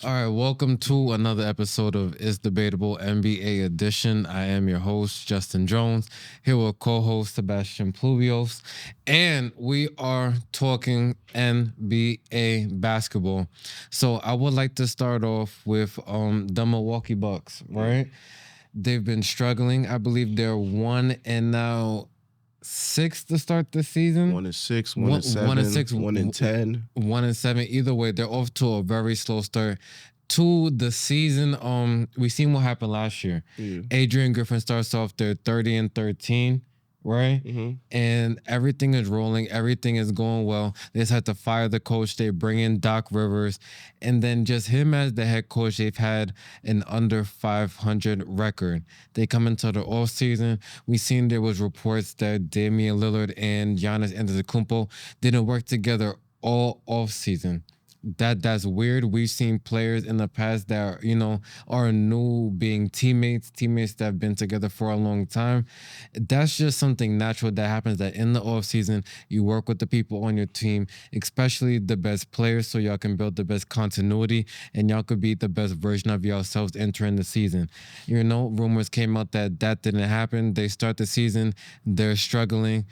All right, welcome to another episode of It's Debatable NBA Edition. I am your host, Justin Jones, here with co-host Sebastian Pluvios, and we are talking NBA basketball. So I would like to start off with the Milwaukee Bucks, right? They've been struggling. I believe they're 1-6 to start the season. 1-6, 1-7, 1-10. 1-7. Either way, they're off to a very slow start to the season. We seen what happened last year. Adrian Griffin starts off there 30-13, right? And everything is rolling. Everything is going well. They just had to fire the coach. They bring in Doc Rivers. And then just him as the head coach, they've had an under 500 record. They come into the offseason. We seen there was reports that Damian Lillard and Giannis Antetokounmpo didn't work together all offseason. That's weird. We've seen players in the past that are new being teammates that have been together for a long time. That's just something natural that happens, that in the offseason you work with the people on your team, especially the best players, so y'all can build the best continuity and y'all could be the best version of yourselves entering the season. Rumors came out that didn't happen. They start the season, they're struggling.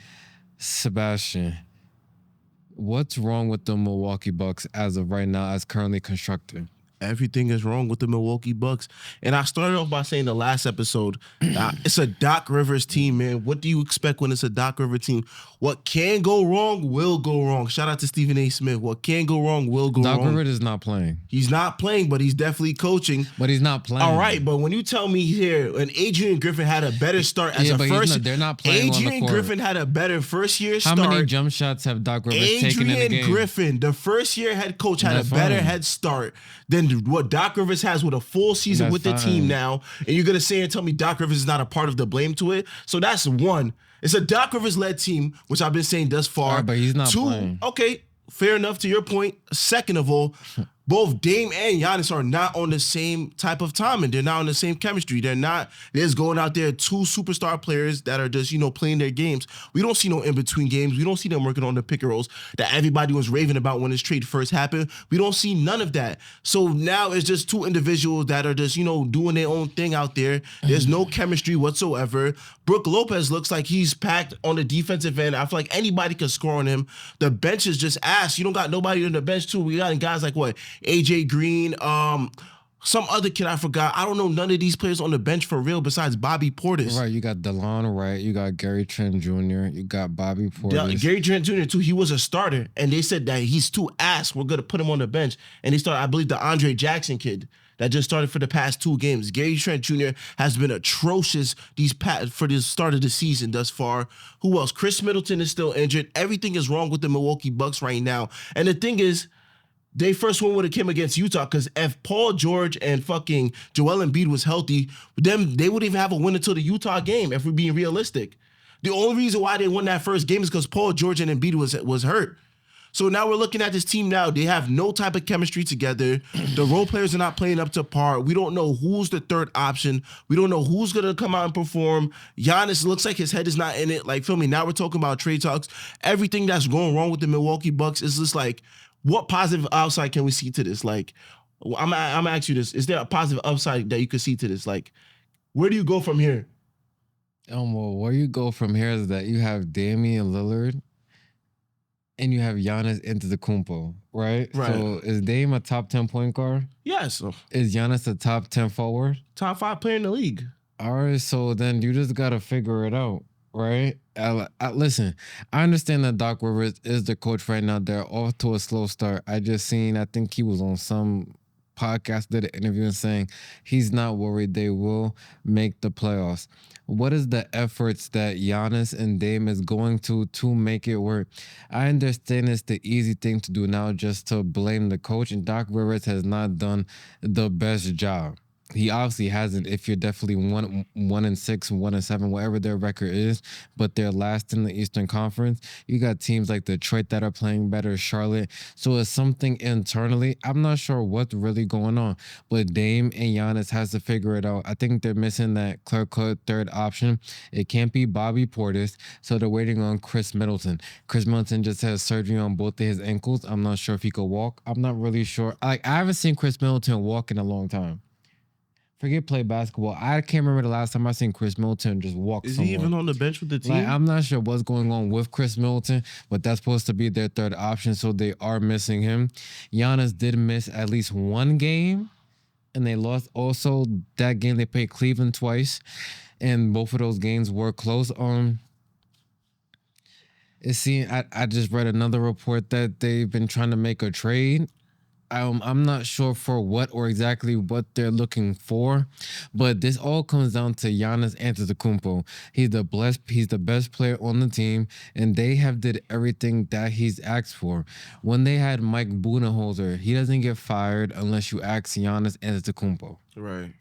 Sebastian, what's wrong with the Milwaukee Bucks as of right now, as currently constructed? Everything is wrong with the Milwaukee Bucks. And I started off by saying the last episode, it's a Doc Rivers team, man. What do you expect when it's a Doc Rivers team? What can go wrong will go wrong. Shout out to Stephen A. Smith. What can go wrong will go wrong. Doc Rivers is not playing. He's not playing, but he's definitely coaching. But he's not playing. All right, but when you tell me here, and Adrian Griffin had a better start as a first, they're not playing. Adrian Griffin had a better first year start. How many jump shots have Doc Rivers taken in the game? Adrian Griffin, the first year head coach, had a better head start than what Doc Rivers has with a full season with the team now. And you're gonna say and tell me Doc Rivers is not a part of the blame to it? So that's one. It's a Doc Rivers-led team, which I've been saying thus far. Right, but he's not playing. Okay, fair enough to your point. Second of all, both Dame and Giannis are not on the same type of time, and they're not on the same chemistry. They're just going out there, two superstar players that are just, playing their games. We don't see no in-between games. We don't see them working on the pick and rolls that everybody was raving about when this trade first happened. We don't see none of that. So now it's just two individuals that are just, doing their own thing out there. There's no chemistry whatsoever. Brook Lopez looks like he's packed on the defensive end. I feel like anybody can score on him. The bench is just ass. You don't got nobody on the bench, too. We got guys like, what, AJ Green, some other kid I forgot. I don't know none of these players on the bench for real besides Bobby Portis. Right, you got DeLon Wright, you got Gary Trent Jr., you got Bobby Portis. Gary Trent Jr. too, he was a starter, and they said that he's too ass. We're going to put him on the bench. And they started, I believe, the Andre Jackson kid that just started for the past 2 games. Gary Trent Jr. has been atrocious for the start of the season thus far. Who else? Chris Middleton is still injured. Everything is wrong with the Milwaukee Bucks right now. And the thing is, they first win would have came against Utah, because if Paul George and fucking Joel Embiid was healthy, then they wouldn't even have a win until the Utah game, if we're being realistic. The only reason why they won that first game is because Paul George and Embiid was hurt. So now we're looking at this team now. They have no type of chemistry together. The role players are not playing up to par. We don't know who's the third option. We don't know who's going to come out and perform. Giannis looks like his head is not in it. Like, feel me? Now we're talking about trade talks. Everything that's going wrong with the Milwaukee Bucks is just like, what positive upside can we see to this? Like, I'm gonna ask you this. Is there a positive upside that you could see to this? Like, where do you go from here? Well, where you go from here is that you have Damian Lillard and you have Giannis Antetokounmpo, right? So is Dame a top 10 point guard? Yes. Is Giannis a top 10 forward? Top 5 player in the league. All right, so then you just got to figure it out, right? Listen, I understand that Doc Rivers is the coach right now. They're off to a slow start. I think he was on some podcast, did an interview and saying he's not worried they will make the playoffs. What is the efforts that Giannis and Dame is going to make it work? I understand it's the easy thing to do now, just to blame the coach, and Doc Rivers has not done the best job. he obviously hasn't. If you're definitely 1-6, 1-7, whatever their record is, but they're last in the Eastern Conference. You got teams like Detroit that are playing better, Charlotte. So it's something internally. I'm not sure what's really going on, but Dame and Giannis has to figure it out. I think they're missing that clear-cut third option. It can't be Bobby Portis, so they're waiting on Chris Middleton. Chris Middleton just has surgery on both of his ankles. I'm not sure if he could walk. I'm not really sure. I haven't seen Chris Middleton walk in a long time. Forget play basketball. I can't remember the last time I seen Chris Middleton just walk Is somewhere. he even on the bench with the team? Like, I'm not sure what's going on with Chris Middleton, but that's supposed to be their third option, so they are missing him. Giannis did miss at least one game, and they lost also that game. They played Cleveland twice, and both of those games were close. I just read another report that they've been trying to make a trade. I'm not sure for what or exactly what they're looking for, but this all comes down to Giannis Antetokounmpo. He's the best player on the team, and they have did everything that he's asked for. When they had Mike Budenholzer, he doesn't get fired unless you ask Giannis Antetokounmpo. Right.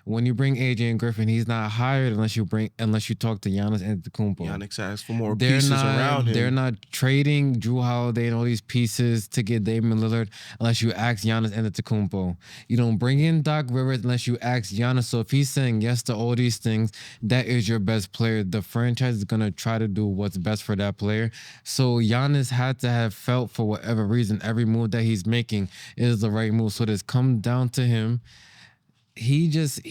When you bring Adrian Griffin, he's not hired unless you talk to Giannis Antetokounmpo. Giannis asks for more pieces around him. They're not trading Drew Holiday and all these pieces to get Damian Lillard unless you ask Giannis Antetokounmpo. You don't bring in Doc Rivers unless you ask Giannis. So if he's saying yes to all these things, that is your best player. The franchise is gonna try to do what's best for that player. So Giannis had to have felt, for whatever reason, every move that he's making is the right move. So this come down to him. He just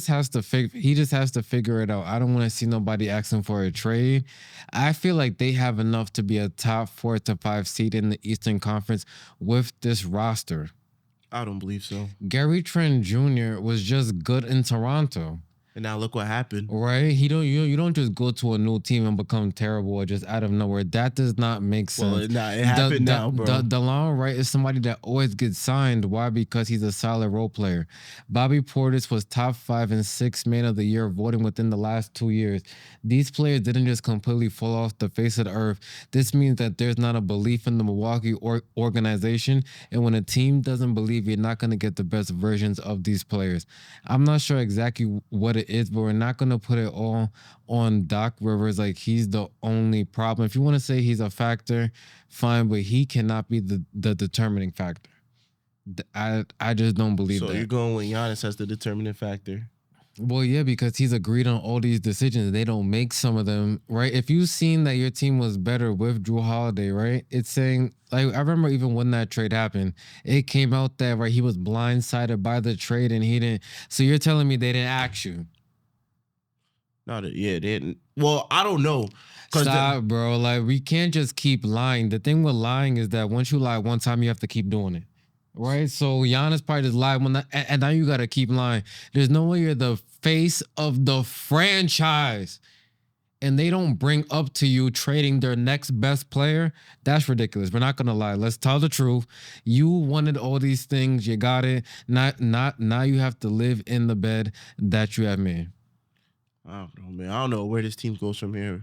has to figure it out. I don't want to see nobody asking for a trade. I feel like they have enough to be a top 4 to 5 seed in the Eastern Conference with this roster. I don't believe so. Gary Trent Jr. was just good in Toronto. And now look what happened. Right? You don't just go to a new team and become terrible or just out of nowhere. That does not make sense. Well, it happened now, bro. DeLon Wright is somebody that always gets signed. Why? Because he's a solid role player. Bobby Portis was top 5 and 6 man of the year voting within the last 2 years. These players didn't just completely fall off the face of the earth. This means that there's not a belief in the Milwaukee organization. And when a team doesn't believe, you're not going to get the best versions of these players. I'm not sure exactly what it is, but we're not going to put it all on Doc Rivers like he's the only problem. If you want to say he's a factor, fine, but he cannot be the determining factor. I just don't believe that. So you're going with Giannis as the determining factor? Well, yeah, because he's agreed on all these decisions. They don't make some of them, right? If you've seen that your team was better with Drew Holiday, right? It's saying, like, I remember even when that trade happened, it came out that, right, he was blindsided by the trade and he didn't. So you're telling me they didn't ask you? No, they didn't. Well, I don't know. Stop, bro. Like, we can't just keep lying. The thing with lying is that once you lie one time, you have to keep doing it. Right? So Giannis probably just lied and now you got to keep lying. There's no way you're the face of the franchise and they don't bring up to you trading their next best player. That's ridiculous. We're not going to lie. Let's tell the truth. You wanted all these things. You got it. Now you have to live in the bed that you have made. I don't know, man. I don't know where this team goes from here.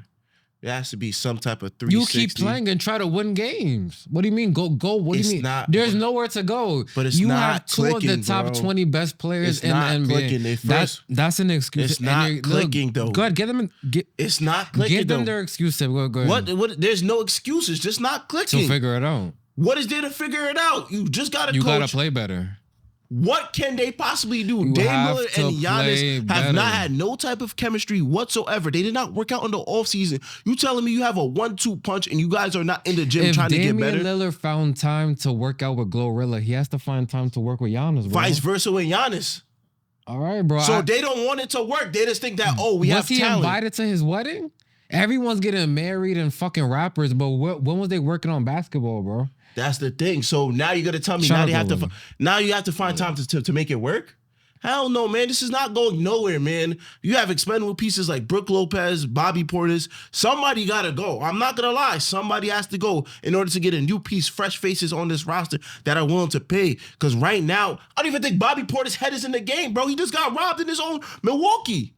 There has to be some type of 360. You keep playing and try to win games. What do you mean? Go. What do you mean? There's nowhere to go. But it's you not have two clicking, of the top bro. 20 best players It's in not the NBA. clicking. That's an excuse. It's not clicking, though. Go ahead, get them. It's not clicking, Give them though. their excuse. Go ahead. What? There's no excuses. Just not clicking. So figure it out. What is there to figure it out? You just got to coach. You got to play better. What can they possibly do? Dame Lillard and Giannis have not had no type of chemistry whatsoever. They did not work out in the offseason. You telling me you have a 1-2 punch and you guys are not in the gym trying to get better? If Damian Lillard found time to work out with Glorilla, he has to find time to work with Giannis, bro. Vice versa with Giannis. All right, bro. So they don't want it to work. They just think that, we have talent. Was he invited to his wedding? Everyone's getting married and fucking rappers, but when was they working on basketball, bro? That's the thing. So now you're gonna tell me now you have to find time to make it work? Hell no, man. This is not going nowhere, man. You have expendable pieces like Brook Lopez, Bobby Portis. Somebody gotta go. I'm not gonna lie. Somebody has to go in order to get a new piece, fresh faces on this roster that are willing to pay. Because right now, I don't even think Bobby Portis' head is in the game, bro. He just got robbed in his own Milwaukee.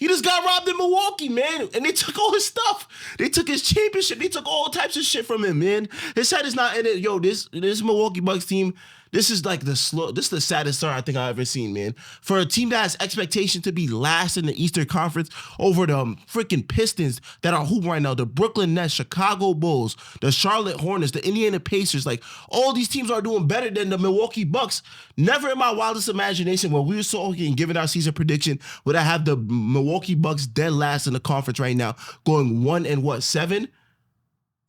He just got robbed in Milwaukee, man. And they took all his stuff. They took his championship. They took all types of shit from him, man. His head is not in it. Yo, this Milwaukee Bucks team, This is like this is the saddest start I think I've ever seen, man. For a team that has expectation to be last in the Eastern Conference over the freaking Pistons that are hooping right now, the Brooklyn Nets, Chicago Bulls, the Charlotte Hornets, the Indiana Pacers, like all these teams are doing better than the Milwaukee Bucks. Never in my wildest imagination when we were talking, giving our season prediction, would I have the Milwaukee Bucks dead last in the conference right now, going 1-7?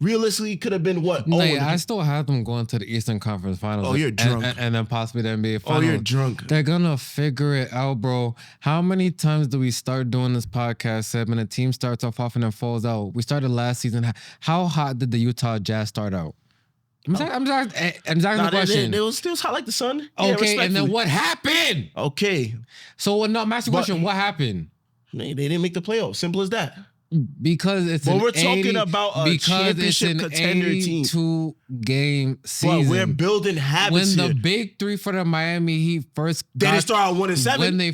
Realistically, could have been what? No, I still have them going to the Eastern Conference Finals. Oh, you're drunk. And then possibly the NBA Finals. Oh, you're drunk. They're going to figure it out, bro. How many times do we start doing this podcast segment? A team starts off and then falls out. We started last season. How hot did the Utah Jazz start out? I'm asking the question. It was hot like the sun. Okay, and then what happened? Okay. So, no, I'm asking the question. What happened? They didn't make the playoffs. Simple as that. Because it's we're talking about a championship contender team. 2-game season. But we're building habits when the big three for the Miami Heat first didn't start out 1-7. When they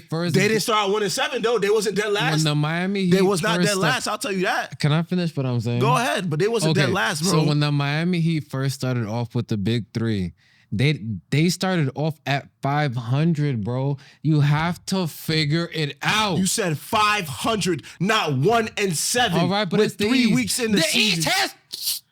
didn't start out 1-7 though. They wasn't dead last. When the Miami Heat they was not dead last. I'll tell you that. Can I finish what I'm saying? Go ahead, but they wasn't dead last, bro. So when the Miami Heat first started off with the big three, they started off at 500, bro. You have to figure it out. You said 500, not 1-7. All right, but with it's the 3 East. weeks in the season. East has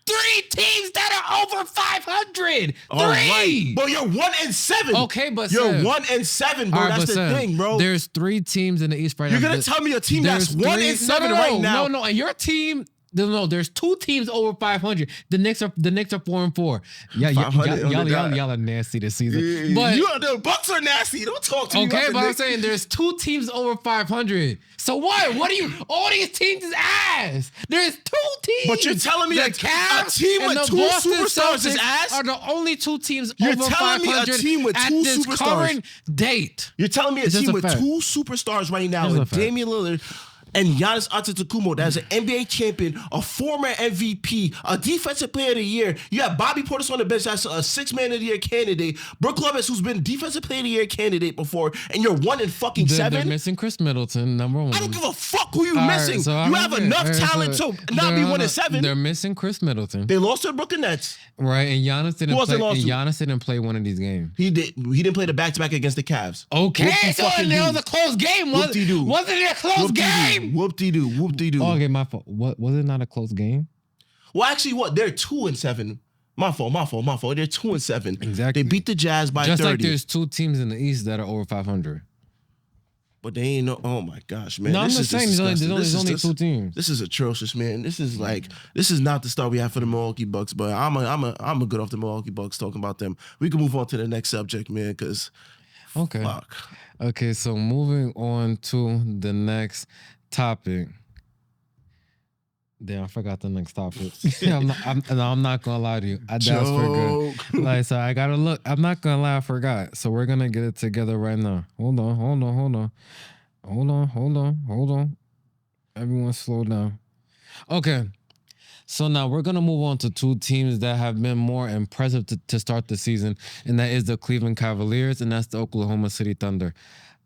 3 teams that are over 500. All right. But you're 1-7. Okay, but you're 1-7, bro. That's the thing, bro. There's 3 teams in the East right now. You're gonna tell me a team that's 1-7 right now? No, and your team. No, there's 2 teams over 500. The Knicks are 4-4. Yeah, y'all are nasty this season. But the Bucks are nasty. Don't talk to me. Okay, but I'm saying there's 2 teams over 500. So what? What are you? All these teams is ass. There's 2 teams. But you're telling me the Cavs a team with 2 superstars is ass? Are the only 2 teams you're over 500 me a team with 2 at this superstars. current date? You're telling me a team with 2 superstars right now, and Damian Lillard and Giannis Antetokounmpo, that's an NBA champion, a former MVP, a defensive player of the year. You have Bobby Portis on the bench, that's a 6-man of the year candidate. Brook Lopez, who's been defensive player of the year candidate before, and you're 1-7. They're missing Chris Middleton, number 1. I don't give a fuck who you missing. So you have enough talent to not be 1-7. They're missing Chris Middleton. They lost to the Brooklyn Nets. Right, and Giannis didn't play one of these games. He didn't play the back-to-back against the Cavs. Okay, so it was a close game. Wasn't it a close game? Whoop-de-doo. Oh, okay, my fault. What was it not a close game? Well, actually, they're 2-7. My fault. They're 2-7. Exactly. They beat the Jazz by 30. Just like there's 2 teams in the East that are over 500. But they ain't no. Oh my gosh, man! No, I'm just saying there's only 2 teams. This is atrocious, man. This is not the start we have for the Milwaukee Bucks. But I'm a good off the Milwaukee Bucks talking about them. We can move on to the next subject, man. Because fuck. Okay, so moving on to the next topic. Damn, I forgot the next topic. I'm not gonna lie to you. That's for good. So I gotta look. I'm not gonna lie, I forgot. So we're gonna get it together right now. Hold on. Everyone slow down. Okay. So now we're gonna move on to 2 teams that have been more impressive to start the season, and that is the Cleveland Cavaliers and that's the Oklahoma City Thunder.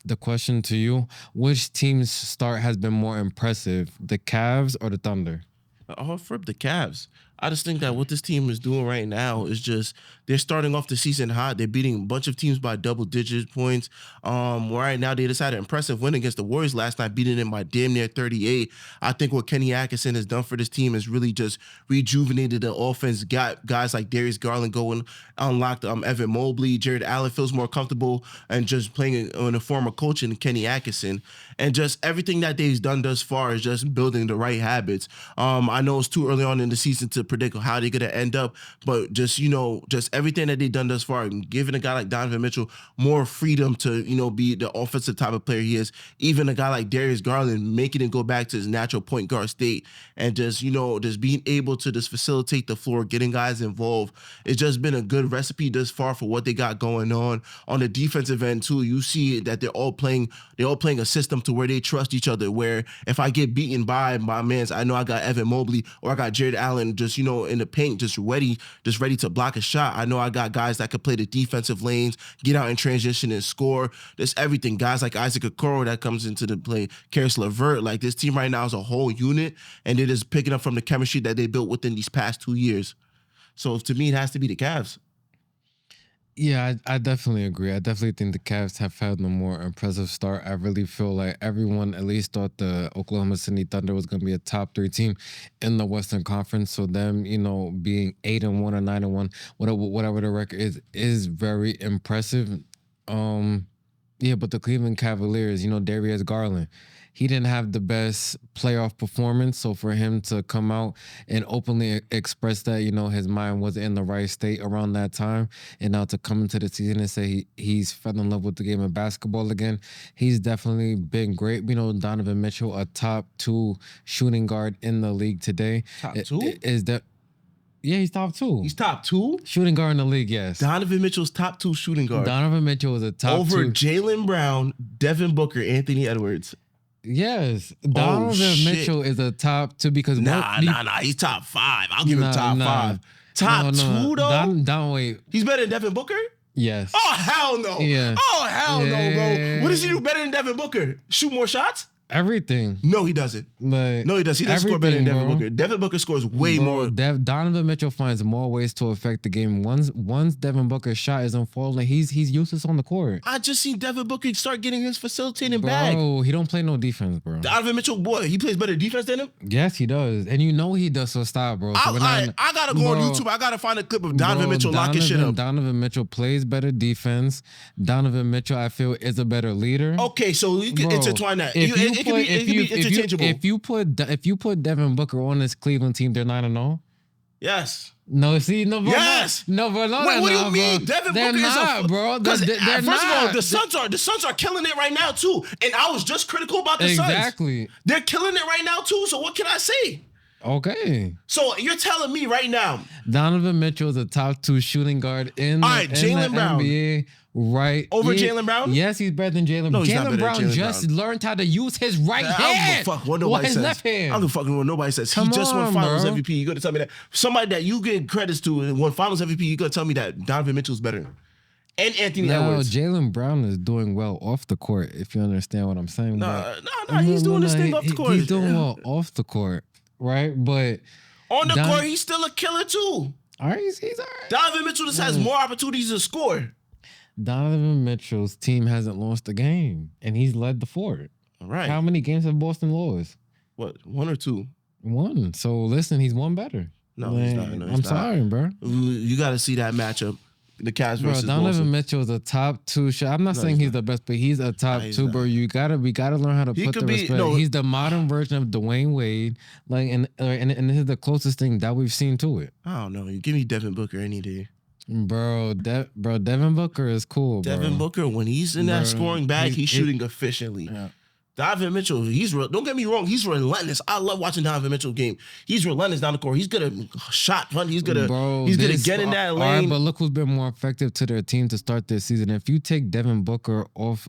The question to you, which team's start has been more impressive, the Cavs or the Thunder? I'll flip the Cavs. I just think that what this team is doing right now is just they're starting off the season hot. They're beating a bunch of teams by double-digit points. Right now, they just had an impressive win against the Warriors last night, beating them by damn near 38. I think what Kenny Atkinson has done for this team is really just rejuvenated the offense. Got guys like Darius Garland going, unlocked Evan Mobley. Jared Allen feels more comfortable and just playing on a former coach in Kenny Atkinson. And just everything that they've done thus far is just building the right habits. I know it's too early on in the season to predict how they're going to end up, but just everything that they've done thus far and giving a guy like Donovan Mitchell more freedom to, be the offensive type of player he is. Even a guy like Darius Garland making him go back to his natural point guard state and just being able to just facilitate the floor, getting guys involved. It's just been a good recipe thus far for what they got going on the defensive end too. You see that they're all playing a system to where they trust each other, where if I get beaten by my mans, I know I got Evan Mobley or I got Jared Allen just, in the paint, just ready to block a shot. I know I got guys that could play the defensive lanes, get out in transition and score. There's everything. Guys like Isaac Okoro that comes into the play, Karis LeVert. Like this team right now is a whole unit, and it is picking up from the chemistry that they built within these past 2 years. So to me, it has to be the Cavs. Yeah, I definitely agree. I definitely think the Cavs have had a more impressive start. I really feel like everyone at least thought the Oklahoma City Thunder was going to be a top 3 team in the Western Conference. So them, being 8-1 or 9-1, whatever the record is very impressive. Yeah, but the Cleveland Cavaliers, Darius Garland, he didn't have the best playoff performance. So for him to come out and openly express that, his mind wasn't in the right state around that time, and now to come into the season and say he's fell in love with the game of basketball again, he's definitely been great. Donovan Mitchell, a top 2 shooting guard in the league today. Top 2? Is that? Yeah, he's top 2. He's top 2? Shooting guard in the league, yes. Donovan Mitchell's top 2 shooting guard. Donovan Mitchell is a top 2. Over Jaylen Brown, Devin Booker, Anthony Edwards. Yes. Donovan Mitchell is a top 2 because... Nah. He's top 5. I'll give him top 5. Top 2, though? Wait. He's better than Devin Booker? Yes. Oh, hell no. Yeah. Oh, hell no, bro. What does he do better than Devin Booker? Shoot more shots? Everything. No, he doesn't. No, he does. He doesn't score better than Devin Booker. Devin Booker scores way more. Donovan Mitchell finds more ways to affect the game. Once Devin Booker's shot isn't falling, he's useless on the court. I just seen Devin Booker start getting his facilitating bag. Bro, he don't play no defense, bro. Donovan Mitchell, boy, he plays better defense than him? Yes, he does. And he does, so stop, bro. So I gotta go on YouTube. I gotta find a clip of Donovan Mitchell locking shit up. Donovan Mitchell plays better defense. Donovan Mitchell, I feel, is a better leader. Okay, so you can intertwine that. It can be interchangeable. If you put Devin Booker on this Cleveland team, they're 9-0. Yes. No, see, no, bro. Yes. No, bro. No, what do you mean? Bro. Devin they're Booker not, is a bro. First of all, the Suns are killing it right now too, and I was just critical about the Suns. Exactly. They're killing it right now too. So what can I say? Okay. So you're telling me right now, Donovan Mitchell is a top 2 shooting guard in the NBA. Right. Over Jaylen Brown? Yes, he's better than Jaylen. No, Jaylen Brown just learned how to use his right hand. I don't fuck what nobody says. Left hand. I don't give a fuck what nobody says. He just won Finals MVP. You gonna tell me that somebody that you give credits to and won Finals MVP? You gonna tell me that Donovan Mitchell's better? And Anthony Edwards. Jaylen Brown is doing well off the court. If you understand what I'm saying. No. He's doing this thing off the court. He's doing well off the court, right? But on the court, he's still a killer too. All right, he's all right. Donovan Mitchell just has more opportunities to score. Donovan Mitchell's team hasn't lost a game, and he's led the fort. All right. How many games have Boston lost? What, 1 or 2? 1. So listen, he's won better. No, he's not. No, I'm sorry, bro. You got to see that matchup. The Cavs versus Donovan Boston. Mitchell is a top 2 shot. I'm not saying he's the best, but he's a top 2, bro. We gotta learn how to put the respect. He's the modern version of Dwayne Wade, and this is the closest thing that we've seen to it. I don't know. You give me Devin Booker any day. Bro, Devin Booker is cool, bro. Devin Booker, when he's in that scoring bag, he's shooting efficiently. Yeah. Donovan Mitchell, don't get me wrong, he's relentless. I love watching Donovan Mitchell game. He's relentless down the court. He's good at shot run. He's good at get in that lane. All right, but look who's been more effective to their team to start this season. If you take Devin Booker off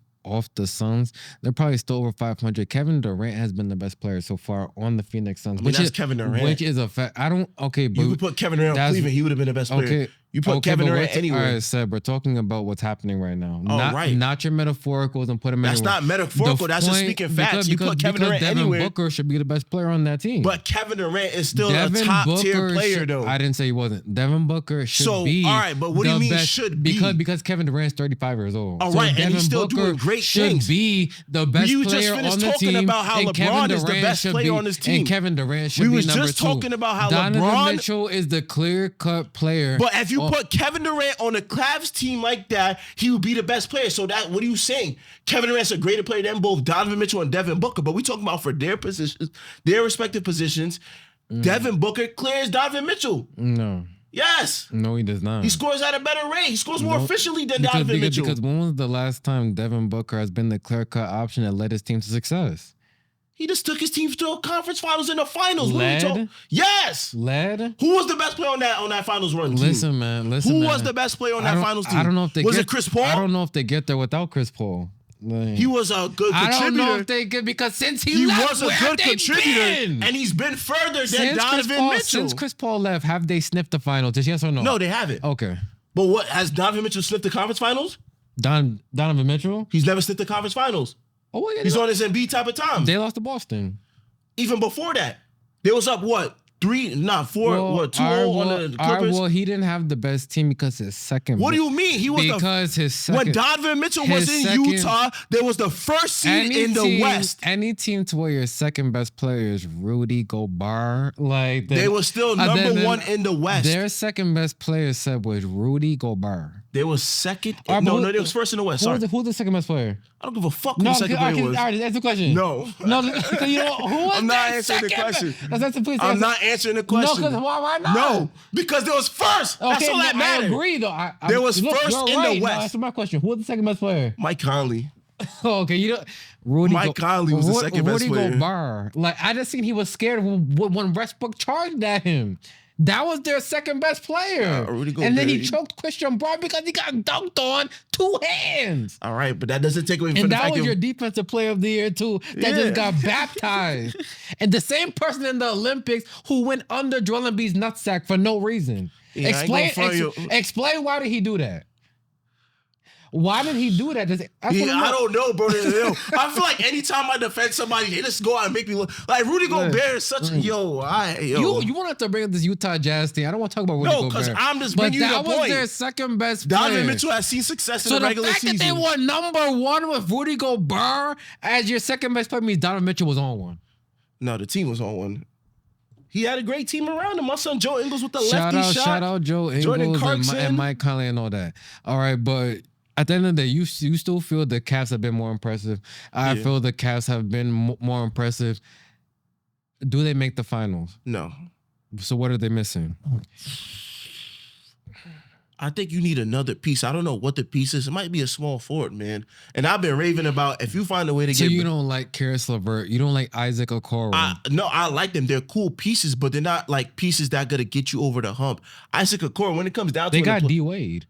the Suns, they're probably still over 500. Kevin Durant has been the best player so far on the Phoenix Suns. That's Kevin Durant. Which is a fact. But you could put Kevin Durant on Cleveland, he would have been the best player. Okay. You put Kevin Durant anywhere. All right, Seb, we're talking about what's happening right now. Right. Not your metaphoricals and put him That's anywhere. not metaphorical. That's just speaking facts. You put Kevin Durant anywhere. Devin Booker should be the best player on that team. But Kevin Durant is still a top-tier player, though. I didn't say he wasn't. Devin Booker should be. All right, but what do you mean should be? Because Kevin Durant's 35 years old. All right, and he's still doing great things. Should be the best player on the team. We just finished talking about how LeBron is the best player on this team. And Kevin Durant should be number 2. We was just talking about how Donovan Mitchell is the clear-cut player. But if you put Kevin Durant on the Cavs team like that, he would be the best player. So what are you saying? Kevin Durant's a greater player than both Donovan Mitchell and Devin Booker. But we talking about for their positions, their respective positions. Devin Booker clears Donovan Mitchell. No. Yes. No, he does not. He scores at a better rate. He scores more efficiently than Donovan Mitchell. Because when was the last time Devin Booker has been the clear-cut option that led his team to success? He just took his team to a conference finals and the finals. Led? Yes. Led? Who was the best player on that finals run team? Listen, man. Who was the best player on that finals team? I don't know if was it Chris Paul? I don't know if they get there without Chris Paul. He was a good contributor. I don't know if they get because since he left, was a good contributor, and he's been further than Donovan Mitchell. Since Chris Paul left, have they sniffed the finals? Just yes or no? No, they haven't. Okay. But what has Donovan Mitchell sniffed the conference finals? Donovan Mitchell? He's never sniffed the conference finals. Oh, yeah, he's on his Embiid type of time. They lost to Boston. Even before that, they was up what? 4, 2-0 on the Clippers. Well, he didn't have the best team because his second. What do you mean? He was his second. When Donovan Mitchell was in Utah, there was the first seed in the West. Any team to where your second best player is Rudy Gobert, like they were still number 1 in the West. Their second best player said was Rudy Gobert. They was second. No, they was first in the West. Sorry. Who's the second best player? I don't give a fuck who the second player was. All right, answer the question. No. You know, who was I'm not answering the question. I'm not answering the question. No, because why not? No, because there was first. Okay, that's all that mattered. I agree, though. There was first in the West. No, answer my question. Who was the second best player? Mike Conley. Okay, you know, Mike Conley was the second best player. Rudy Gobert. Like, I just seen he was scared when Westbrook charged at him. That was their second best player. And then he choked Christian Brown because he got dunked on 2 hands. All right, but that doesn't take away from and the fact that was your defensive player of the year too. That just got baptized. And the same person in the Olympics who went under Joel Embiid's nutsack for no reason. Yeah, Explain why did he do that? Why did he do that? I don't know, bro. I feel like anytime I defend somebody, they just go out and make me look like Rudy Gobert is such a You want to bring up this Utah Jazz thing? I don't want to talk about Rudy Gobert. No, because I'm just bringing you the point. But that was their second best player. Donovan Mitchell has seen success in the regular season. So the fact that they were number 1 with Rudy Gobert as your second best player means Donovan Mitchell was on one. No, the team was on one. He had a great team around him. My son Joe Ingles with the lefty shot. Shout out Joe Ingles and Mike Conley and all that. All right, but at the end of the day, you still feel the Cavs have been more impressive. I feel the Cavs have been more impressive. Do they make the finals? No. So what are they missing? I think you need another piece. I don't know what the piece is. It might be a small forward, man. And I've been raving about if you find a way to get... So you don't like Karis LeVert? You don't like Isaac Okoro? No, I like them. They're cool pieces, but they're not like pieces that are going to get you over the hump. Isaac Okoro, when it comes down to it... They got D-Wade.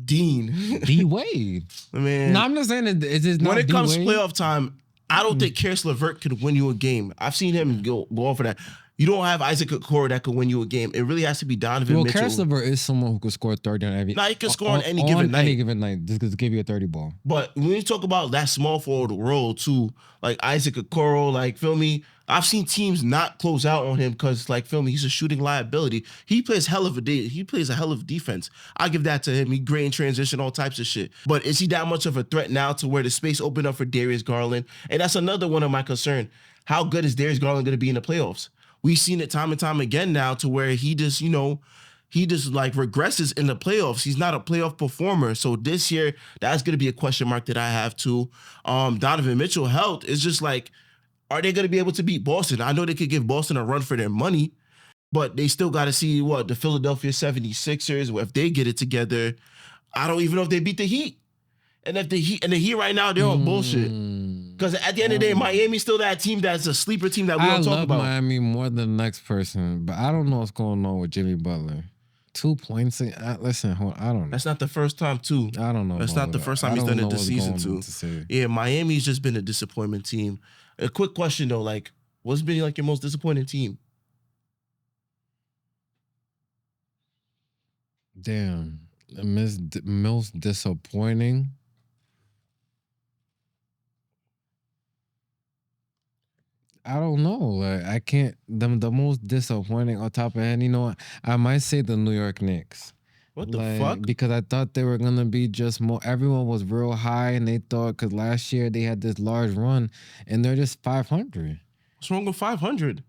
D-Wade. Man. No, I'm just saying it's just not when it comes D-Wade. Playoff time, I don't think Karis LeVert could win you a game. I've seen him go on for that. You don't have Isaac Okoro that could win you a game. It really has to be Donovan Mitchell. Karis LeVert is someone who could score 30 on every... He can score on any given night. Any given night. Just give you a 30 ball. But when you talk about that small forward role too, like Isaac Okoro, like, feel me? I've seen teams not close out on him because, like, feel me, he's a shooting liability. He plays a hell of defense. I give that to him. He great in transition, all types of shit. But is he that much of a threat now to where the space opened up for Darius Garland? And that's another one of my concern. How good is Darius Garland going to be in the playoffs? We've seen it time and time again now to where he just like regresses in the playoffs. He's not a playoff performer. So this year, that's going to be a question mark that I have too. Donovan Mitchell health is just like, are they going to be able to beat Boston? I know they could give Boston a run for their money, but they still got to see the Philadelphia 76ers, if they get it together. I don't even know if they beat the Heat. And if the Heat right now, they're on bullshit. Because at the end of the day, Miami's still that team that's a sleeper team that we don't talk about. I love Miami more than the next person, but I don't know what's going on with Jimmy Butler. 2 points. Listen, I don't know. That's not the first time, too. I don't know. That's not the first time he's done it this season, too. Yeah, Miami's just been a disappointment team. A quick question, though. Like, what's been like your most disappointing team? Damn. Most disappointing? I don't know. Like, I can't. The most disappointing on top of head, I might say the New York Knicks. What the fuck? Because I thought they were gonna be just more. Everyone was real high, and they thought because last year they had this large run, and they're just 500. What's wrong with 500?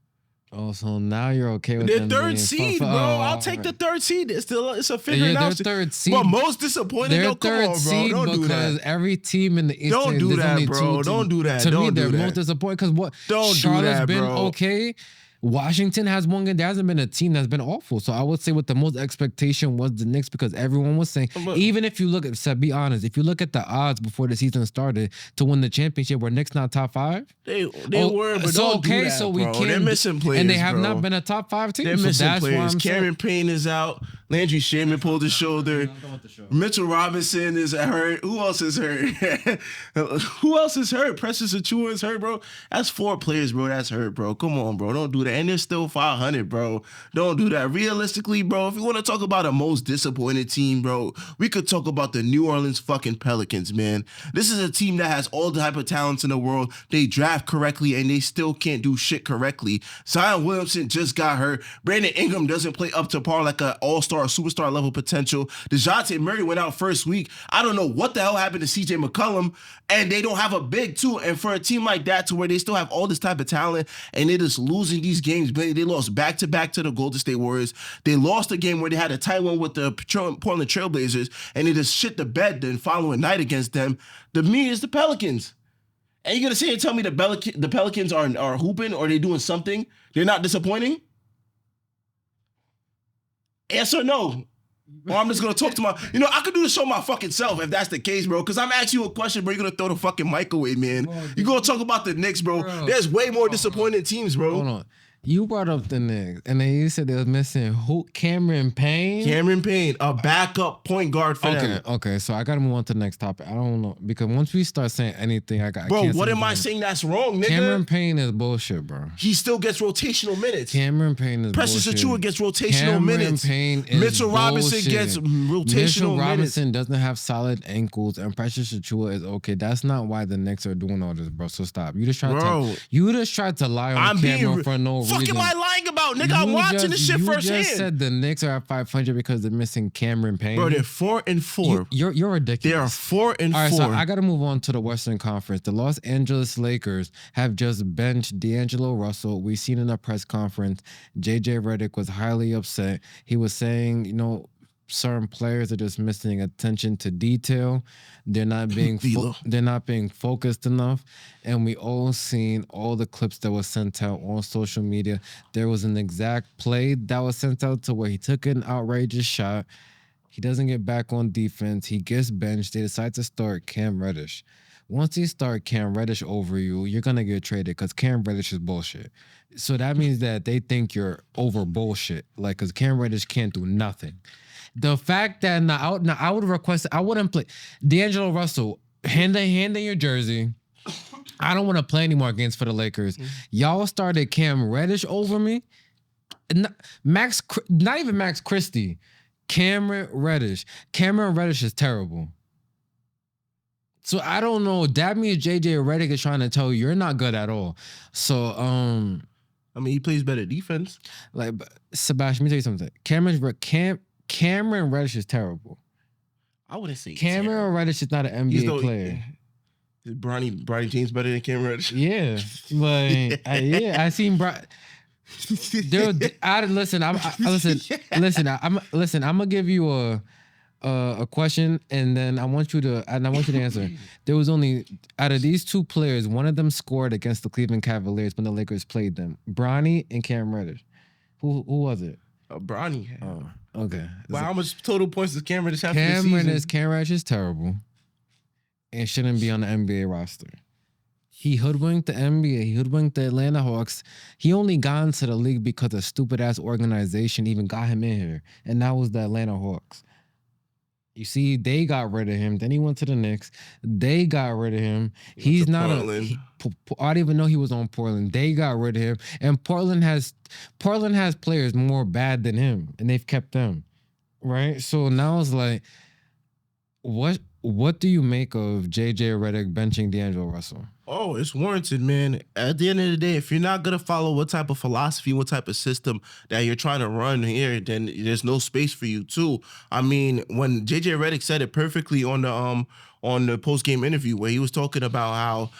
Oh, so now you're okay with their third seed, bro. I'll take the third seed. It's a figure out. Their third seed. But most disappointing, their come on, bro. Don't do that. Because every team in the East. Don't do that, bro. Don't do that. To me, they're most disappointing because what? Charlotte's been okay. Washington has one game. There hasn't been a team that's been awful. So I would say what the most expectation was the Knicks because everyone was saying, even if you look at, to be honest, if you look at the odds before the season started to win the championship, were Knicks not top 5? They were, but so don't do that, so we can't. They're missing players, and they have not been a top 5 team. They're missing players. Cameron Payne is out. Landry Shaman pulled his shoulder. Mitchell Robinson is hurt. Who else is hurt? Who else is hurt? Precious Achiuwa is hurt, bro. That's 4 players, bro. That's hurt, bro. Come on, bro. Don't do that. and they're still 500, bro. Don't do that. Realistically, bro, if you want to talk about a most disappointed team, bro, we could talk about the New Orleans fucking Pelicans, man. This is a team that has all the type of talents in the world. They draft correctly, and they still can't do shit correctly. Zion Williamson just got hurt. Brandon Ingram doesn't play up to par like an all-star, superstar level potential. DeJounte Murray went out first week. I don't know what the hell happened to CJ McCollum, and they don't have a big, too. And for a team like that, to where they still have all this type of talent, and they're just losing these games. They lost back-to-back to the Golden State Warriors. They lost a game where they had a tight one with the Portland Trailblazers, and they just shit the bed the following night against them. To me, it's the Pelicans. And you're going to sit and tell me the Pelicans are hooping or they're doing something? They're not disappointing? Yes or no? Or I'm just going to talk to I could do the show my fucking self if that's the case, bro. Because I'm asking you a question, bro. You're going to throw the fucking mic away, man. You're going to talk about the Knicks, bro. There's way more disappointing teams, bro. Hold on. You brought up the Knicks, and then you said they was missing Cameron Payne? Cameron Payne, a backup point guard for them. Okay, so I got to move on to the next topic. I don't know, because once we start saying anything, Bro, what am I saying that's wrong, nigga? Cameron Payne is bullshit, bro. He still gets rotational minutes. Cameron Payne is Precious bullshit. Achua gets rotational minutes. Cameron Payne is Mitchell Robinson bullshit. gets rotational Mitchell minutes. Robinson doesn't have solid ankles, and Precious Achua is okay. That's not why the Knicks are doing all this, bro. So stop. You just tried to lie on camera for no reason. Fuck am I lying about, nigga? I'm watching this shit firsthand. You just said the Knicks are at 500 because they're missing Cameron Payne. Bro, they're 4-4. You're ridiculous. They are 4-4. All right, so I got to move on to the Western Conference. The Los Angeles Lakers have just benched D'Angelo Russell. We've seen in a press conference, JJ Redick was highly upset. He was saying, certain players are just missing attention to detail. They're not being focused enough. And we all seen all the clips that was sent out on social media. There was an exact play that was sent out to where he took an outrageous shot. He doesn't get back on defense. He gets benched. They decide to start Cam Reddish. Once you start Cam Reddish over you, you're going to get traded because Cam Reddish is bullshit. So that means that they think you're over bullshit. Because Cam Reddish can't do nothing. The fact that I would request, I wouldn't play D'Angelo Russell, hand in your jersey. I don't want to play anymore for the Lakers. Y'all started Cam Reddish over me. Not even Max Christie. Cameron Reddish. Cameron Reddish is terrible. So I don't know. That means JJ Redick is trying to tell you you're not good at all. So he plays better defense. Sebastian, let me tell you something. Cameron Reddish is terrible. I wouldn't say Cameron Reddish is not an NBA player. Is Bronny James better than Cameron Reddish? Yeah, I seen Listen, I'm gonna give you a question, and then I want you to answer. There was only out of these two players, one of them scored against the Cleveland Cavaliers when the Lakers played them. Bronny and Cam Reddish. Who was it? Bronny. Oh, okay. Well, how much total points does Cam Reddish have for the season? Cam Reddish is terrible and shouldn't be on the NBA roster. He hoodwinked the NBA. He hoodwinked the Atlanta Hawks. He only got into the league because a stupid-ass organization even got him in here, and that was the Atlanta Hawks. You see, they got rid of him. Then he went to the Knicks. They got rid of him. He's not Portland. I didn't even know he was on Portland. They got rid of him. And Portland has players more bad than him, and they've kept them. Right? So now it's like, what do you make of JJ Redick benching D'Angelo Russell? Oh, it's warranted, man. At the end of the day, if you're not going to follow what type of philosophy, what type of system that you're trying to run here, then there's no space for you too. I mean, when JJ Redick said it perfectly on the post-game interview where he was talking about how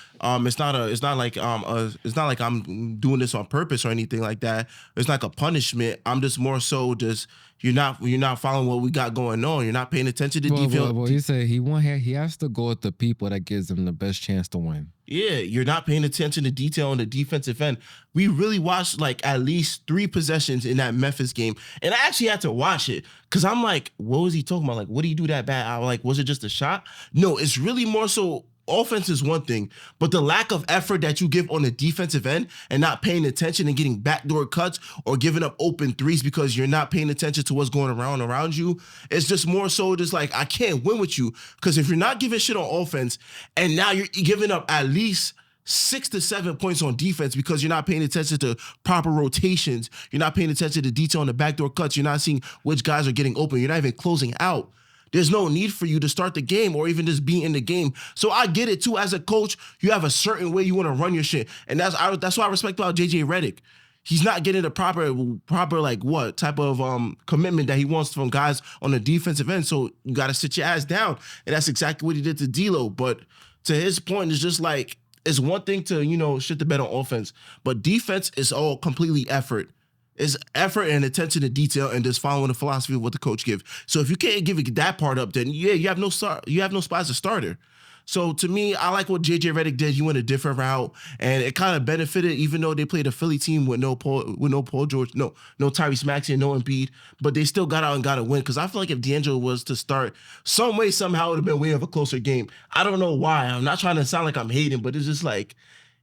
it's not like I'm doing this on purpose or anything like that. It's like a punishment. I'm just more so just you're not following what we got going on. You're not paying attention to detail. Well, he said he has to go with the people that gives him the best chance to win. Yeah, you're not paying attention to detail on the defensive end. We really watched at least 3 possessions in that Memphis game. And I actually had to watch it because I'm like, what was he talking about? What did he do that bad? I was like, was it just a shot? No, it's really more so offense is one thing, but the lack of effort that you give on the defensive end and not paying attention and getting backdoor cuts or giving up open threes because you're not paying attention to what's going around you, it's just more so just I can't win with you because if you're not giving shit on offense and now you're giving up at least 6 to 7 points on defense because you're not paying attention to proper rotations. You're not paying attention to detail on the backdoor cuts. You're not seeing which guys are getting open. You're not even closing out. There's no need for you to start the game or even just be in the game. So I get it too. As a coach, you have a certain way you want to run your shit, and that's why I respect about JJ Redick. He's not getting the proper like what type of commitment that he wants from guys on the defensive end. So you got to sit your ass down, and that's exactly what he did to D'Lo. But to his point, it's just like it's one thing to shit the bed on offense, but defense is all completely effort. It's effort and attention to detail and just following the philosophy of what the coach gives. So if you can't give that part up, then yeah, you have no spot as a starter. So to me, I like what JJ Redick did. He went a different route, and it kind of benefited, even though they played a Philly team with no Paul George, no Tyrese Maxey, and no Embiid, but they still got out and got a win. Because I feel like if D'Angelo was to start some way, somehow it would have been way of a closer game. I don't know why. I'm not trying to sound like I'm hating, but it's just like,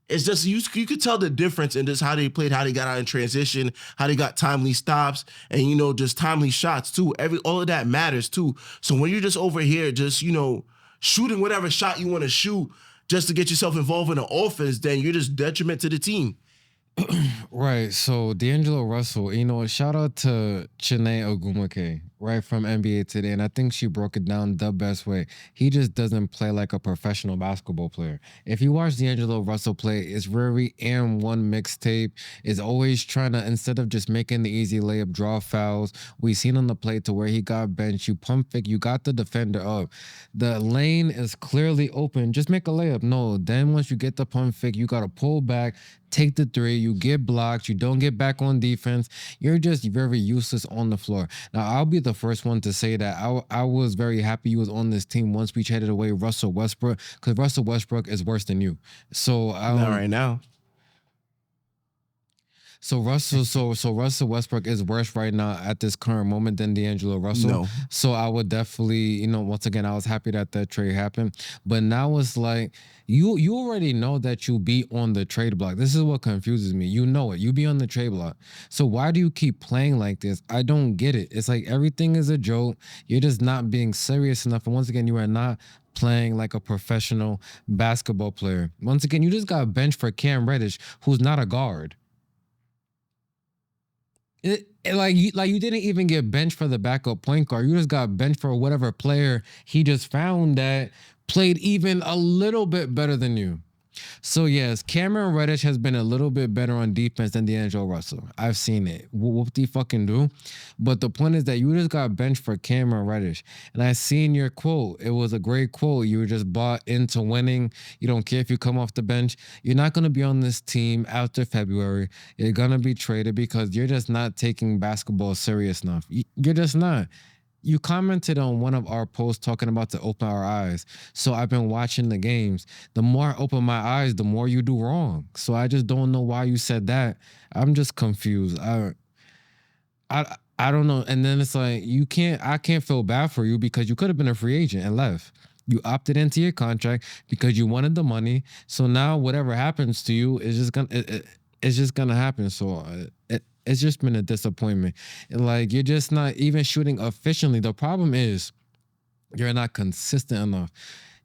it's just you could tell the difference in just how they played, how they got out in transition, how they got timely stops, and just timely shots too. All of that matters too. So when you're just over here, just shooting whatever shot you want to shoot just to get yourself involved in the offense, then you're just detriment to the team. Right. So D'Angelo Russell, shout out to Chiney Ogwumike, right, from NBA Today. And I think she broke it down the best way. He just doesn't play like a professional basketball player. If you watch D'Angelo Russell play, it's very and one mixtape. Is always trying to, instead of just making the easy layup, draw fouls. We seen on the play to where he got benched. You pump fake, you got the defender up. The lane is clearly open. Just make a layup. No, then once you get the pump fake, you got to pull back, take the three, you get blocked, you don't get back on defense. You're just very useless on the floor. Now, I'll be the first one to say that I was very happy you was on this team once we traded away Russell Westbrook, because Russell Westbrook is worse than you. So not right now. So Russell Westbrook is worse right now at this current moment than D'Angelo Russell. No. So I would definitely, once again, I was happy that trade happened. But now it's like you already know that you'll be on the trade block. This is what confuses me. You know it. You be on the trade block. So why do you keep playing like this? I don't get it. It's like everything is a joke. You're just not being serious enough. And once again, you are not playing like a professional basketball player. Once again, you just got benched for Cam Reddish, who's not a guard. Like you didn't even get benched for the backup point guard. You just got benched for whatever player he just found that played even a little bit better than you. So yes, Cameron Reddish has been a little bit better on defense than D'Angelo Russell. I've seen it. What do you fucking do? But the point is that you just got benched for Cameron Reddish. And I seen your quote. It was a great quote. You were just bought into winning. You don't care if you come off the bench. You're not going to be on this team after February. You're going to be traded because you're just not taking basketball serious enough. You're just not. You commented on one of our posts talking about to open our eyes. So I've been watching the games. The more I open my eyes, the more you do wrong. So I just don't know why you said that. I'm just confused. I don't know. And then it's like I can't feel bad for you because you could have been a free agent and left. You opted into your contract because you wanted the money. So now whatever happens to you is just gonna happen. So it's just been a disappointment. Like, you're just not even shooting efficiently. The problem is you're not consistent enough.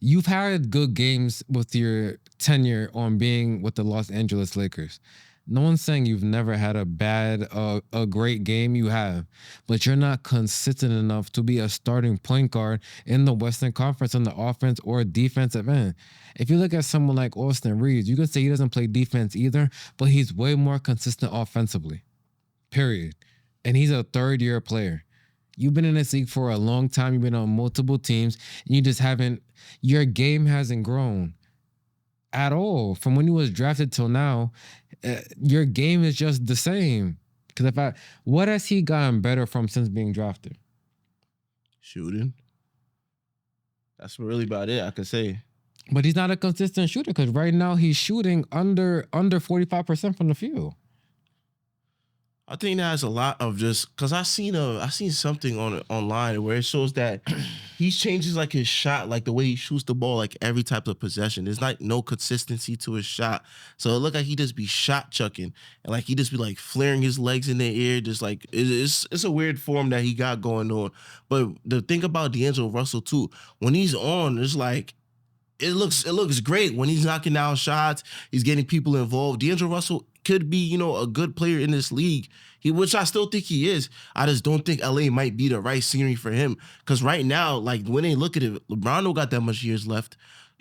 You've had good games with your tenure on being with the Los Angeles Lakers. No one's saying you've never had a great game. You have, but you're not consistent enough to be a starting point guard in the Western Conference on the offense or defensive end. If you look at someone like Austin Reeves, you could say he doesn't play defense either, but he's way more consistent offensively. Period. And he's a third-year player. You've been in this league for a long time. You've been on multiple teams. And you just haven't. Your game hasn't grown at all from when you was drafted till now. Your game is just the same. Because what has he gotten better from since being drafted? Shooting. That's really about it, I could say. But he's not a consistent shooter because right now he's shooting under 45% from the field. I think that has a lot of just because I seen something online where it shows that he changes like his shot, like the way he shoots the ball, like every type of possession. There's like no consistency to his shot, so it looked like he just be shot chucking and like he just be like flaring his legs in the air, just like it's a weird form that he got going on. But the thing about D'Angelo Russell too, when he's on, it's like it looks great when he's knocking down shots. He's getting people involved. D'Angelo Russell could be, a good player in this league. Which I still think he is. I just don't think LA might be the right scenery for him. Because right now, like when they look at it, LeBron don't got that much years left.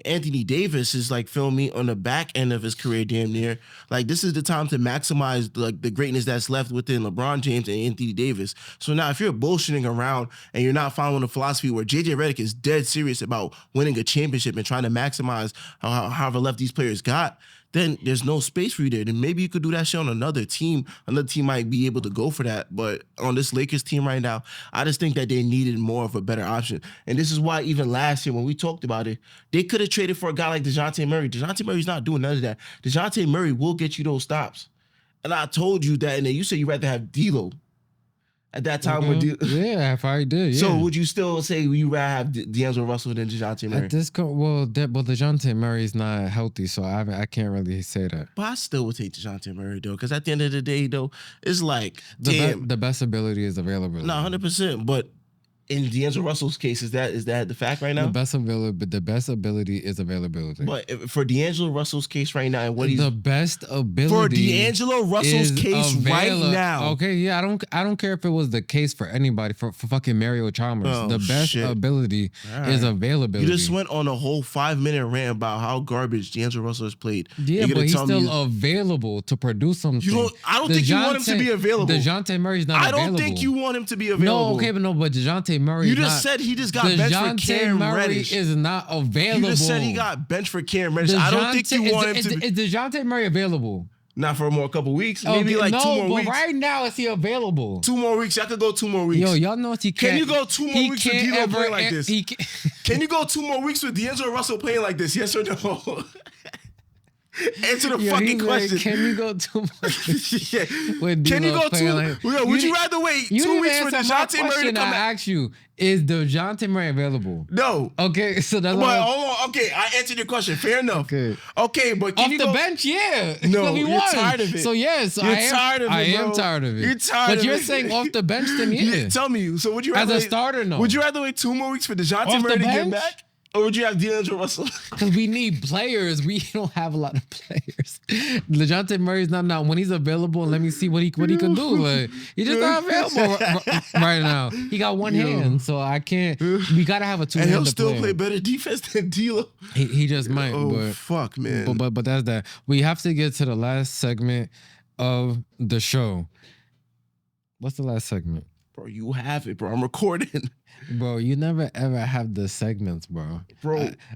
Anthony Davis is like, feel me, on the back end of his career damn near. Like this is the time to maximize the greatness that's left within LeBron James and Anthony Davis. So now if you're bullshitting around and you're not following the philosophy where JJ Redick is dead serious about winning a championship and trying to maximize however left these players got, then there's no space for you there. Then maybe you could do that shit on another team. Another team might be able to go for that. But on this Lakers team right now, I just think that they needed more of a better option. And this is why even last year when we talked about it, they could have traded for a guy like DeJounte Murray. DeJounte Murray's not doing none of that. DeJounte Murray will get you those stops. And I told you that, and then you said you'd rather have D'Lo. At that time, yeah, if I did, yeah. So would you still say you rather have D'Angelo Russell than DeJounte Murray? At this DeJounte Murray's not healthy, so I can't really say that. But I still would take DeJounte Murray though, because at the end of the day, though, it's like the best ability is available. No, 100%. But in D'Angelo Russell's case, is that the fact right now? The best ability is availability. But for D'Angelo Russell's case right now, and what the best ability for D'Angelo Russell's case right now. Okay, yeah, I don't care if it was the case for anybody for fucking Mario Chalmers. The best ability is availability. You just went on a whole 5-minute rant about how garbage D'Angelo Russell has played. Yeah, but he's still available to produce something. I don't think you want him to be available. DeJounte Murray's not available. I don't think you want him to be available. No, okay, but DeJounte Murray. You just said he just got benched for Cam Reddish. Is not available. You just said he got benched for Cam Reddish. I don't think you want him to. Is DeJounte Murray available? Not for a couple weeks. Maybe 2 more weeks. No, but right now is he available? 2 more weeks. I could go 2 more weeks. Yo, y'all know he can't. Can you go 2 more weeks with D'Lo playing like this? Can you go 2 more weeks with D'Angelo Russell playing like this? Yes or no? Answer the fucking question. Can you go 2 months? Yeah. Can you go 2? Would you rather wait 2 weeks for DeJounte Murray to come back? I asked you, is DeJounte Murray available? No. Okay, so that's why. Hold on. Okay, I answered your question. Fair enough. Okay, but can off the bench, yeah. No, you're tired of it. So yes, I am tired of it. You're tired. But you're saying off the bench, then yeah. Tell me. So would you rather as a starter? No. Would you rather wait 2 more weeks for DeJounte Murray to get back? Or would you have D'Angelo Russell? Because we need players. We don't have a lot of players. DeJounte Murray's not when he's available. Let me see what he can do. Like he's just not available right now. He got one hand, so I can't. We gotta have a 2-handed player. And he'll still play better defense than D'Lo. He just might. Oh fuck, man. But that's that. We have to get to the last segment of the show. What's the last segment? Bro, you have it, bro. I'm recording. Bro, you never ever have the segments, bro.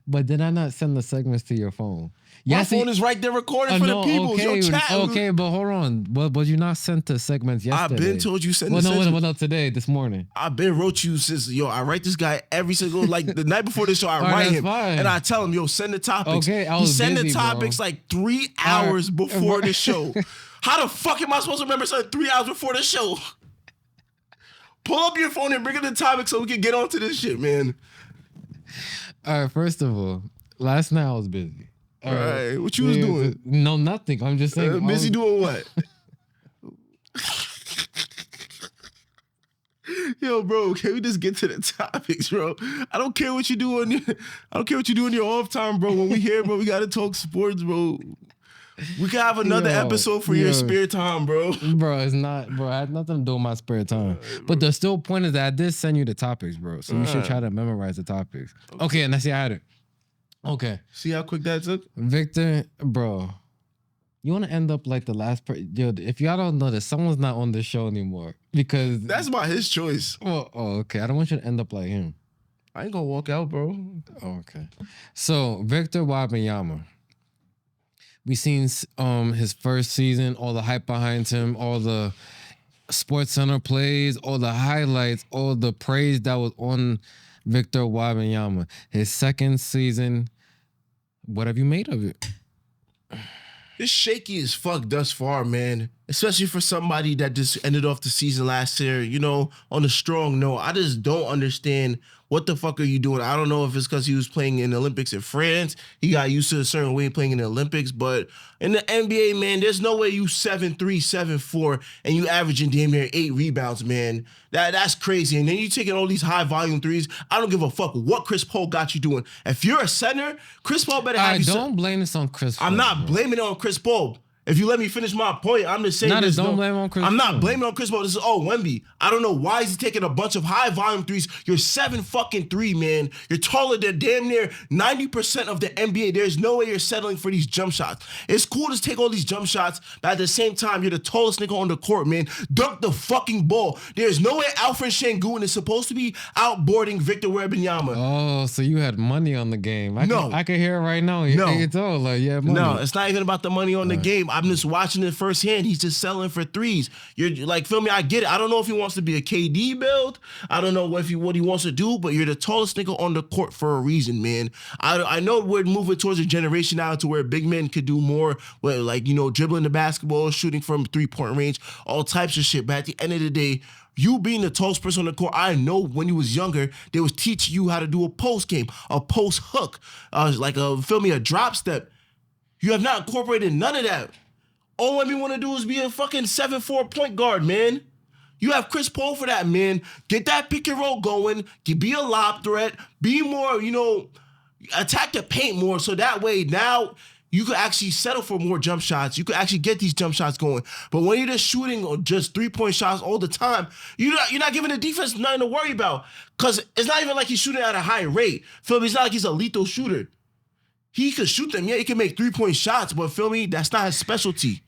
But did I not send the segments to your phone? My phone is right there recording for the people. Okay, yo, chat. Okay, but hold on. But you not sent the segments yesterday? I've been told you send the segments. No, today, this morning. I've been wrote you since, I write this guy every single, like the night before the show, I write him. Fine. And I tell him, send the topics. Okay, he send the topics like 3 hours before the show. How the fuck am I supposed to remember something 3 hours before the show? Pull up your phone and bring up the topic so we can get onto this shit, man. All right, first of all, last night I was busy. All right, what you was doing? No, nothing. I'm just saying. Busy doing what? Yo, bro, can we just get to the topics, bro? I don't care what you do on your off time, bro. When we here, bro, we gotta talk sports, bro. We can have another episode for your spare time, bro. Bro, it's not, bro. I had nothing to do with my spare time. But the still point is that I did send you the topics, bro. So you should try to memorize the topics. Okay, and I see I had it. Okay. See how quick that took? Victor, bro. You want to end up like the last person. Yo, if y'all don't know this, someone's not on this show anymore. Because... That's about his choice. Oh, okay. I don't want you to end up like him. I ain't gonna walk out, bro. Okay. So, Victor Wembanyama. We seen his first season, all the hype behind him, all the Sports Center plays, all the highlights, all the praise that was on Victor Wembanyama. His second season, what have you made of it? It's shaky as fuck thus far, man. especially for somebody that just ended off the season last year, you know, on a strong note. I just don't understand what the fuck are you doing. I don't know if it's because he was playing in the Olympics in France. He got used to a certain way playing in the Olympics. But in the NBA, man, there's no way you 7'3", 7'4", and you averaging damn near 8 rebounds, man. That's crazy. And then you taking all these high volume threes. I don't give a fuck what Chris Paul got you doing. If you're a center, Chris Paul better have you. Don't blame this on Chris Paul. I'm not blaming it on Chris Paul. If you let me finish my point, I'm just saying. Don't blame on Chris Paul. I'm not blaming on Chris Paul. This is Wemby. I don't know why is he taking a bunch of high volume threes. You're 7'3", man. You're taller than damn near 90% of the NBA. There's no way you're settling for these jump shots. It's cool to take all these jump shots, but at the same time, you're the tallest nigga on the court, man. Dunk the fucking ball. There's no way Alfred Sengun is supposed to be outboarding Victor Wembanyama. Oh, so you had money on the game. I can hear it right now. No. It's all like, yeah, money. No, it's not even about the money on the game. I'm just watching it firsthand. He's just selling for threes. You're like, feel me? I get it. I don't know if he wants to be a KD build. I don't know what he wants to do, but you're the tallest nigga on the court for a reason, man. I know we're moving towards a generation now to where big men could do more, with, like, you know, dribbling the basketball, shooting from 3-point range, all types of shit. But at the end of the day, you being the tallest person on the court, I know when you was younger, they was teaching you how to do a post game, a post hook, a drop step. You have not incorporated none of that. All we want to do is be a fucking 7'4" point guard, man. You have Chris Paul for that, man. Get that pick and roll going. Be a lob threat. Be more, you know, attack the paint more. So that way now you could actually settle for more jump shots. You could actually get these jump shots going. But when you're just shooting just 3-point shots all the time, you're not giving the defense nothing to worry about. Because it's not even like he's shooting at a high rate. Feel me? It's not like he's a lethal shooter. He could shoot them. Yeah, he can make 3-point shots. But feel me? That's not his specialty.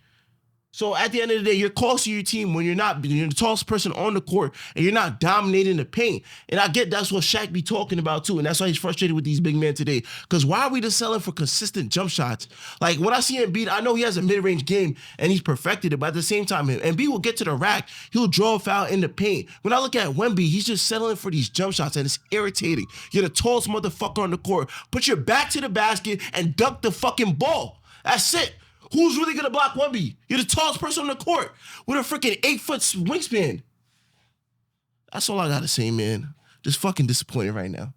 So at the end of the day, you're costing your team when you're the tallest person on the court and you're not dominating the paint. And I get that's what Shaq be talking about too. And that's why he's frustrated with these big men today. Because why are we just selling for consistent jump shots? Like when I see Embiid, I know he has a mid-range game and he's perfected it. But at the same time, Embiid will get to the rack. He'll draw a foul in the paint. When I look at Wemby, he's just settling for these jump shots and it's irritating. You're the tallest motherfucker on the court. Put your back to the basket and dunk the fucking ball. That's it. Who's really going to block Wemby? You're the tallest person on the court with a freaking 8-foot wingspan. That's all I got to say, man. Just fucking disappointed right now.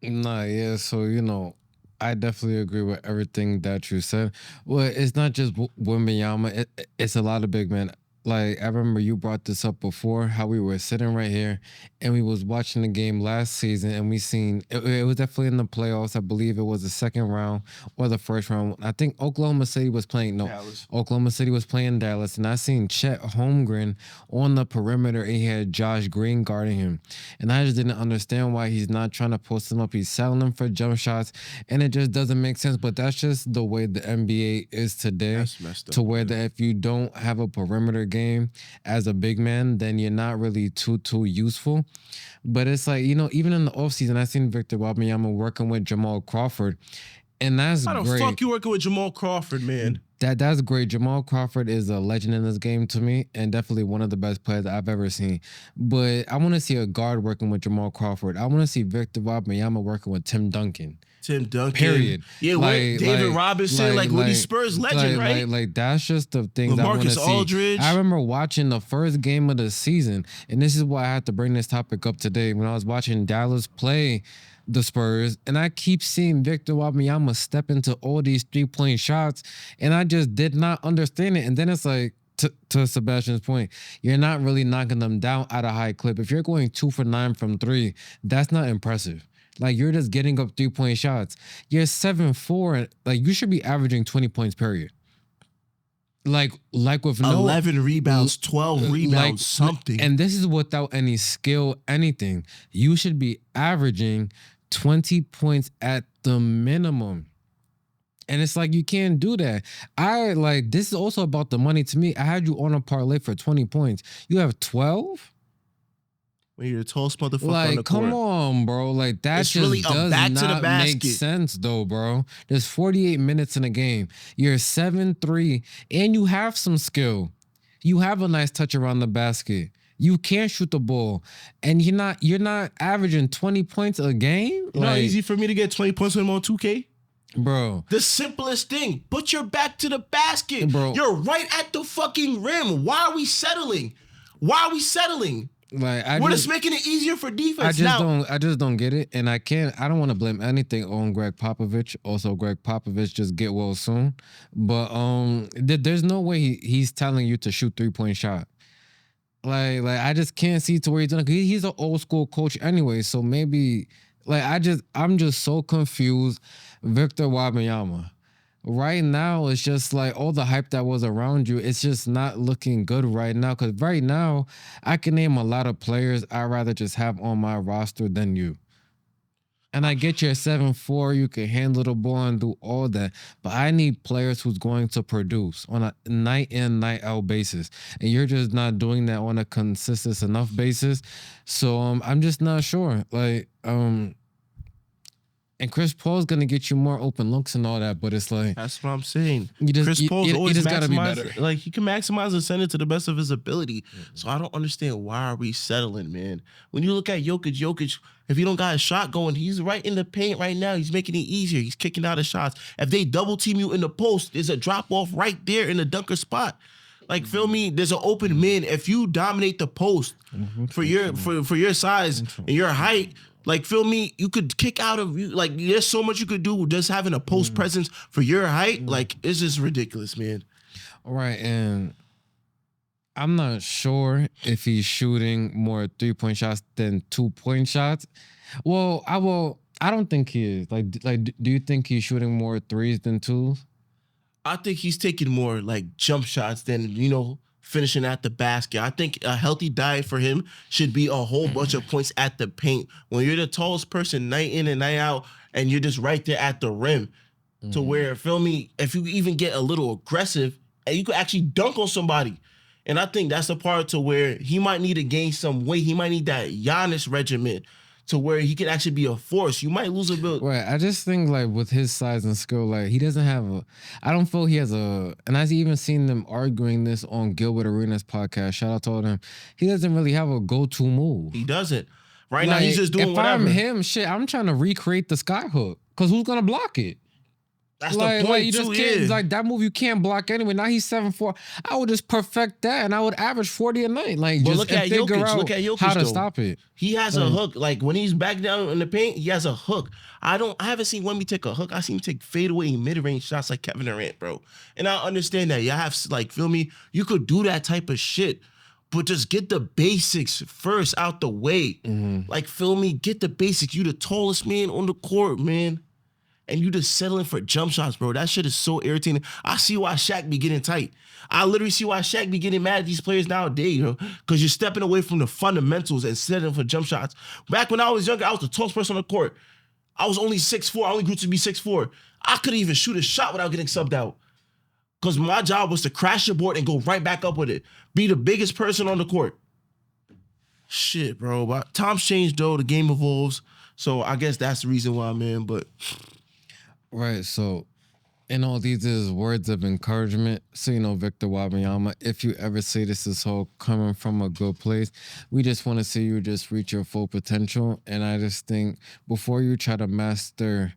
Nah, yeah, so, you know, I definitely agree with everything that you said. Well, it's not just Wembanyama. It's a lot of big men. Like, I remember you brought this up before, how we were sitting right here and we was watching the game last season and we seen, it was definitely in the playoffs. I believe it was the second round or the first round. I think Oklahoma City was playing, Dallas. Oklahoma City was playing Dallas, and I seen Chet Holmgren on the perimeter and he had Josh Green guarding him. And I just didn't understand why he's not trying to post him up. He's selling them for jump shots and it just doesn't make sense. But that's just the way the NBA is today. That's messed up, to where that if you don't have a perimeter game as a big man, then you're not really too useful. But it's like, you know, even in the offseason, I seen Victor Wembanyama working with Jamal Crawford, and that's great. How the fuck you working with Jamal Crawford, man? That's great. Jamal Crawford is a legend in this game to me, and definitely one of the best players I've ever seen. But I want to see a guard working with Jamal Crawford. I want to see Victor Wembanyama working with Tim Duncan. Period. Yeah, like David Robinson, with these Spurs legend, right? Like that's just the things LaMarcus I want to see. Aldridge. I remember watching the first game of the season, and this is why I had to bring this topic up today. When I was watching Dallas play the Spurs, and I keep seeing Victor Wembanyama step into all these 3-point shots, and I just did not understand it. And then it's like, to Sebastian's point, you're not really knocking them down at a high clip. If you're going 2 for 9 from 3, that's not impressive. Like, you're just getting up 3-point shots. You're 7'4". Like, you should be averaging 20 points, period. Like with 11 rebounds, 12 rebounds, something. And this is without any skill, anything. You should be averaging 20 points at the minimum. And it's like, you can't do that. This is also about the money to me. I had you on a parlay for 20 points. You have 12? When you're the tallest motherfucker on the court. Come on, bro. Like, that just really does not make sense, though, bro. There's 48 minutes in a game. You're 7'3", and you have some skill. You have a nice touch around the basket. You can shoot the ball, and you're not averaging 20 points a game. You know how easy for me to get 20 points when I'm on 2K? Bro. The simplest thing. Put your back to the basket. Bro. You're right at the fucking rim. Why are we settling? Why are we settling? Like We're just making it easier for defense. I just don't get it. And I don't want to blame anything on Greg Popovich. Also, Greg Popovich just get well soon. But there's no way he's telling you to shoot 3-point shot. Like I just can't see to where he's doing. He's an old school coach anyway, so maybe I'm just so confused. Victor Wembanyama, right now it's just like all the hype that was around you. It's just not looking good right now. Because right now I can name a lot of players I'd rather just have on my roster than you. And I get you're 7'4", you can handle the ball and do all that. But I need players who's going to produce on a night in, night out basis. And you're just not doing that on a consistent enough basis. So I'm just not sure. And Chris Paul's gonna get you more open looks and all that, but it's like that's what I'm saying. Chris Paul's always gotta be better. Like he can maximize the center to the best of his ability. So I don't understand why are we settling, man. When you look at Jokic, if he don't got a shot going, he's right in the paint right now. He's making it easier. He's kicking out of shots. If they double team you in the post, there's a drop off right there in the dunker spot. Like, feel me? There's an open man. If you dominate the post for your size and your height. Like, feel me? You could kick out of you. Like, there's so much you could do just having a post presence for your height. Like, it's just ridiculous, man. All right, and I'm not sure if he's shooting more 3-point shots than 2-point shots. Well, I don't think he is. Like, do you think he's shooting more threes than twos? I think he's taking more like jump shots than finishing at the basket. I think a healthy diet for him should be a whole bunch of points at the paint. When you're the tallest person night in and night out, and you're just right there at the rim, to where, feel me, if you even get a little aggressive, and you could actually dunk on somebody. And I think that's the part to where he might need to gain some weight. He might need that Giannis regimen to where he can actually be a force. You might lose a bit. Right. I just think like with his size and skill, like he doesn't have I don't feel he has and I've even seen them arguing this on Gilbert Arenas podcast. Shout out to them. He doesn't really have a go-to move. He doesn't. Right now he's just doing whatever. If I'm him, I'm trying to recreate the sky hook. Because who's going to block it? That's the point, you just can't, like that move you can't block anyway. Now he's 7'4". I would just perfect that and I would average 40 a night. Like, but just look at Jokic how to stop it. He has a hook. Like when he's back down in the paint, he has a hook. I haven't seen Wemby take a hook. I seen him take fadeaway mid-range shots like Kevin Durant, bro. And I understand that. Y'all have, like, feel me? You could do that type of shit. But just get the basics first out the way. Like, feel me? Get the basics. You the tallest man on the court, man. And you just settling for jump shots, bro. That shit is so irritating. I see why Shaq be getting tight. I literally see why Shaq be getting mad at these players nowadays, because you're stepping away from the fundamentals and settling for jump shots. Back when I was younger, I was the tallest person on the court. I was only 6'4". I only grew to be 6'4". I couldn't even shoot a shot without getting subbed out. Because my job was to crash the board and go right back up with it. Be the biggest person on the court. Shit, bro. But times change, though. The game evolves. So I guess that's the reason why I'm in, but... Right, so in all these is words of encouragement. So, Victor Wembanyama, if you ever say this is all coming from a good place, we just want to see you just reach your full potential. And I just think before you try to master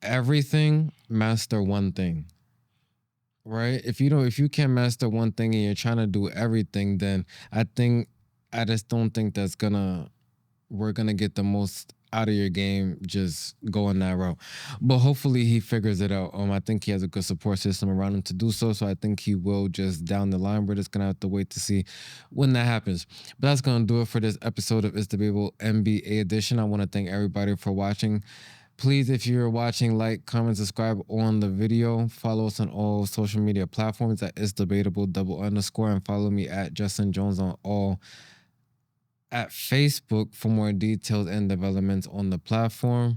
everything, master one thing. Right? If you can't master one thing and you're trying to do everything, then I just don't think we're gonna get the most out of your game just going that route. But hopefully he figures it out. I think he has a good support system around him to do so. So I think he will just down the line. We're just going to have to wait to see when that happens. But that's going to do it for this episode of It's Debatable NBA Edition. I want to thank everybody for watching. Please, if you're watching, like, comment, subscribe on the video. Follow us on all social media platforms at It's Debatable _, and follow me at Justin Jones on all at Facebook for more details and developments on the platform.